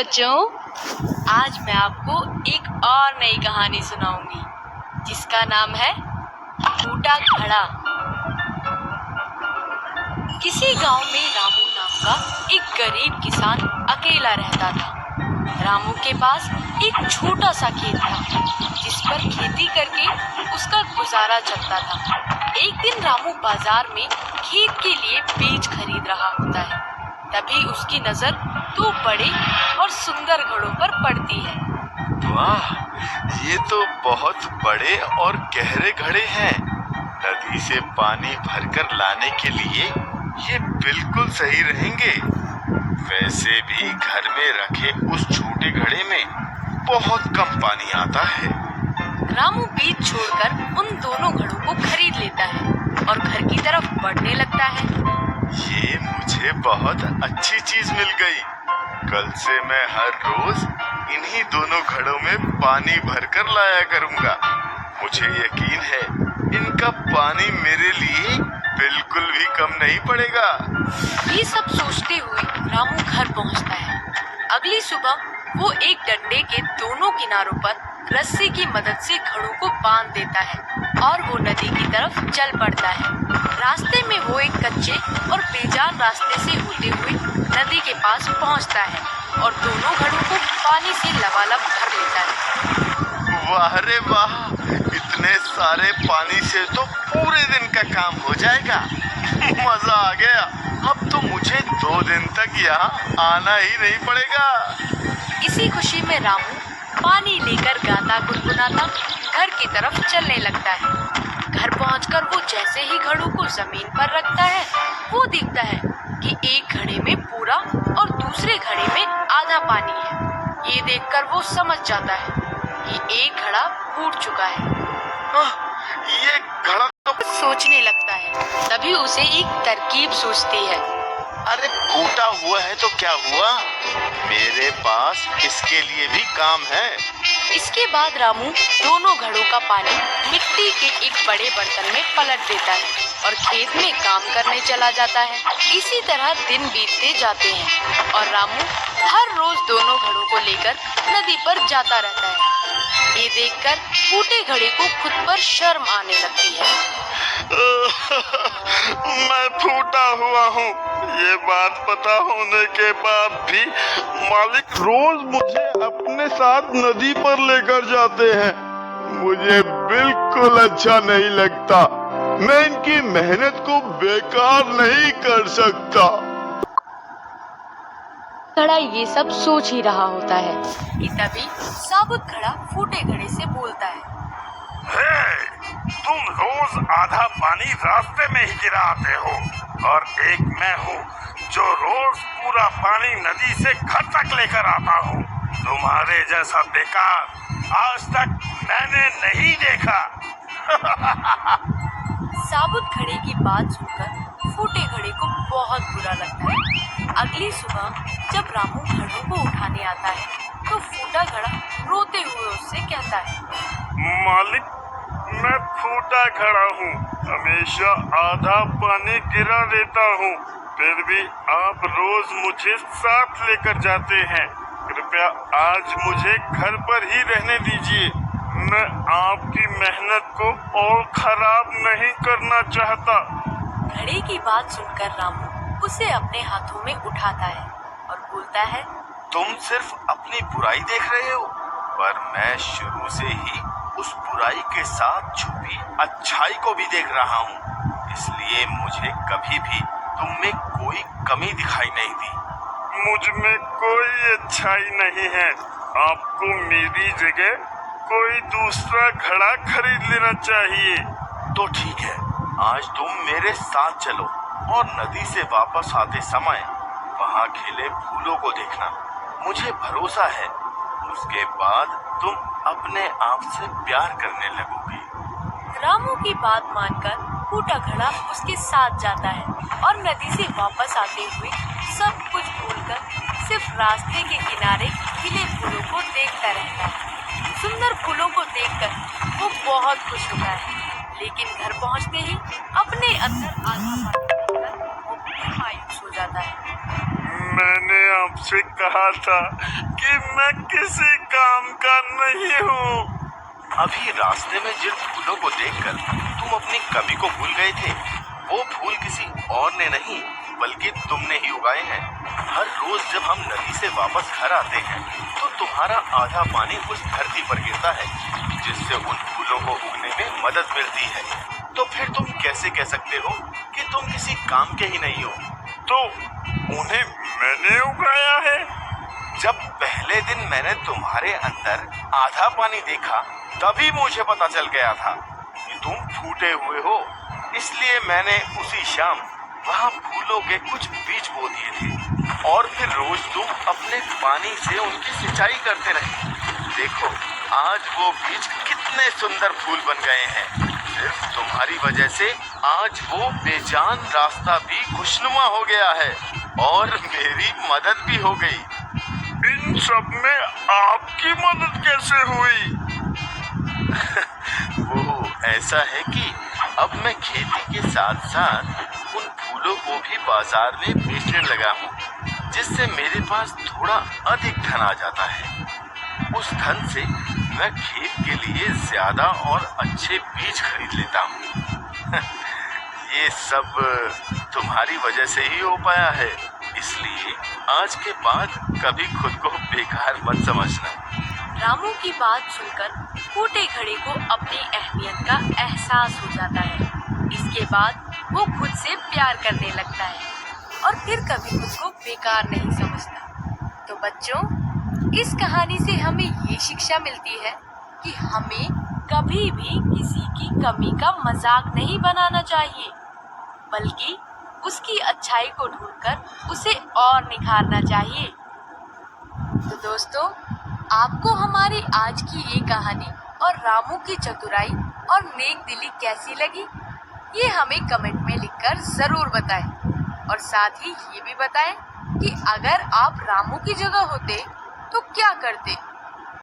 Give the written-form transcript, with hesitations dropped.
बच्चों, आज मैं आपको एक और नई कहानी सुनाऊंगी जिसका नाम है फूटा घड़ा। किसी गांव में रामू नाम का एक गरीब किसान अकेला रहता था। रामू के पास एक छोटा सा खेत था जिस पर खेती करके उसका गुजारा चलता था। एक दिन रामू बाजार में खेत के लिए बीज खरीद रहा होता है, तभी उसकी नजर दो बड़े और सुंदर घड़ों पर पड़ती है। वाह, ये तो बहुत बड़े और गहरे घड़े हैं। नदी से पानी भरकर लाने के लिए ये बिल्कुल सही रहेंगे। वैसे भी घर में रखे उस छोटे घड़े में बहुत कम पानी आता है। रामू बीज छोड़कर उन दोनों घड़ों को खरीद लेता है और घर की तरफ बढ़ने लगता है। ये मुझे बहुत अच्छी चीज मिल गई। कल से मैं हर रोज इन्हीं दोनों घड़ों में पानी भरकर लाया करूंगा। मुझे यकीन है इनका पानी मेरे लिए बिल्कुल भी कम नहीं पड़ेगा। ये सब सोचते हुए रामू घर पहुंचता है। अगली सुबह वो एक डंडे के दोनों किनारों पर रस्सी की मदद से घड़ों को बांध देता है और वो नदी की तरफ चल पड़ता है। रास्ते में वो एक कच्चे और बेजान रास्ते से होते हुए नदी के पास पहुंचता है और दोनों घड़ों को पानी से लबालब भर लेता है। वाह रे वाह, इतने सारे पानी से तो पूरे दिन का काम हो जाएगा। मजा आ गया। अब तो मुझे 2 दिन तक यहाँ आना ही नहीं पड़ेगा। इसी खुशी में रामू पानी लेकर गाता गुनगुनाता घर की तरफ चलने लगता है। घर पहुंचकर वो जैसे ही घड़ों को जमीन पर रखता है, वो देखता है कि एक घड़े में पूरा और दूसरे घड़े में आधा पानी है। ये देखकर वो समझ जाता है कि एक घड़ा फूट चुका है। ये घड़ा तो सोचने लगता है, तभी उसे एक तरकीब सूझती है। अरे फूटा हुआ है तो क्या हुआ, मेरे पास इसके लिए भी काम है। इसके बाद रामू दोनों घड़ों का पानी मिट्टी के एक बड़े बर्तन में पलट देता है और खेत में काम करने चला जाता है। इसी तरह दिन बीतते जाते हैं और रामू हर रोज दोनों घड़ों को लेकर नदी पर जाता रहता है। ये देखकर फूटे घड़े को खुद पर शर्म आने लगती है। मैं फूटा हुआ हूँ, ये बात पता होने के बाद भी मालिक रोज मुझे अपने साथ नदी पर लेकर जाते हैं। मुझे बिल्कुल अच्छा नहीं लगता। मैं इनकी मेहनत को बेकार नहीं कर सकता। घड़ा ये सब सोच ही रहा होता है कि तभी साबुत घड़ा फूटे घड़े से बोलता है। तुम रोज आधा पानी रास्ते में ही गिराते हो और एक मैं हूँ जो रोज पूरा पानी नदी से घर तक लेकर आता हूँ। तुम्हारे जैसा बेकार आज तक मैंने नहीं देखा। साबुत घड़े की बात सुनकर फूटे घड़े को बहुत बुरा लगता है। अगली सुबह जब रामू घड़ों को उठाने आता है तो फूटा घड़ा रोते हुए उससे कहता है, मालिक, मैं फूटा घड़ा हूँ, हमेशा आधा पानी गिरा देता हूँ, फिर भी आप रोज मुझे साथ लेकर जाते हैं। कृपया आज मुझे घर पर ही रहने दीजिए। मैं आपकी मेहनत को और खराब नहीं करना चाहता। घड़े की बात सुनकर रामू उसे अपने हाथों में उठाता है और बोलता है, तुम सिर्फ अपनी बुराई देख रहे हो, पर मैं शुरू से ही उस बुराई के साथ छुपी अच्छाई को भी देख रहा हूँ। इसलिए मुझे कभी भी तुम में कोई कमी दिखाई नहीं दी। मुझ में कोई अच्छाई नहीं है। आपको मेरी जगह कोई दूसरा घड़ा खरीद लेना चाहिए। तो ठीक है, आज तुम मेरे साथ चलो और नदी से वापस आते समय वहाँ खिले फूलों को देखना। मुझे भरोसा है उसके बाद तुम अपने आप से प्यार करने लगोगे। रामू की बात मानकर फूटा घड़ा उसके साथ जाता है और नदी से वापस आते हुए सब कुछ भूलकर सिर्फ रास्ते के किनारे खिले फूलों को देखता रहता है। सुंदर फूलों को देखकर वो बहुत खुश होता है, लेकिन घर पहुंचते ही अपने अंदर आधा पानी देखकर वो फिर मायूस हो जाता है। मैंने आपसे कहा था कि मैं किसी काम का नहीं हूँ। अभी रास्ते में जिन फूलों को देखकर तुम अपनी कमी को भूल गए थे, वो फूल किसी और ने नहीं बल्कि तुमने ही उगाए हैं। हर रोज जब हम नदी से वापस घर आते हैं तो तुम्हारा आधा पानी उस धरती पर गिरता है, जिससे उन फूलों को उगने में मदद मिलती है। तो फिर तुम कैसे कह सकते हो कि तुम किसी काम के ही नहीं हो? तो उन्हें मैंने उगाया है। जब पहले दिन मैंने तुम्हारे अंदर आधा पानी देखा तभी मुझे पता चल गया था कि तुम फूटे हुए हो। इसलिए मैंने उसी शाम वहाँ फूलों के कुछ बीज बो दिए थे और फिर रोज तुम अपने पानी से उनकी सिंचाई करते रहे। देखो आज वो बीज कितने सुंदर फूल बन गए हैं। सिर्फ तुम्हारी वजह से आज वो बेजान रास्ता भी खुशनुमा हो गया है और मेरी मदद भी हो गई। इन सब में आपकी मदद कैसे हुई? वो ऐसा है कि अब मैं खेती के साथ साथ उन फूलों को भी बाजार में बेचने लगा हूँ, जिससे मेरे पास थोड़ा अधिक धन आ जाता है। उस धन से मैं खेत के लिए ज्यादा और अच्छे बीज खरीद लेता हूँ। ये सब तुम्हारी वजह से ही हो पाया है, इसलिए आज के बाद कभी खुद को बेकार मत समझना। रामू की बात सुनकर फूटे घड़े को अपनी अहमियत का एहसास हो जाता है। इसके बाद वो खुद से प्यार करने लगता है और फिर कभी खुद को बेकार नहीं समझता। तो बच्चों, इस कहानी से हमें ये शिक्षा मिलती है कि हमें कभी भी किसी की कमी का मजाक नहीं बनाना चाहिए, बल्कि उसकी अच्छाई को ढूंढकर उसे और निखारना चाहिए। तो दोस्तों, आपको हमारी आज की ये कहानी और रामू की चतुराई और नेक दिली कैसी लगी, ये हमें कमेंट में लिखकर जरूर बताएं। और साथ ही ये भी बताएं कि अगर आप रामू की जगह होते तो क्या करते।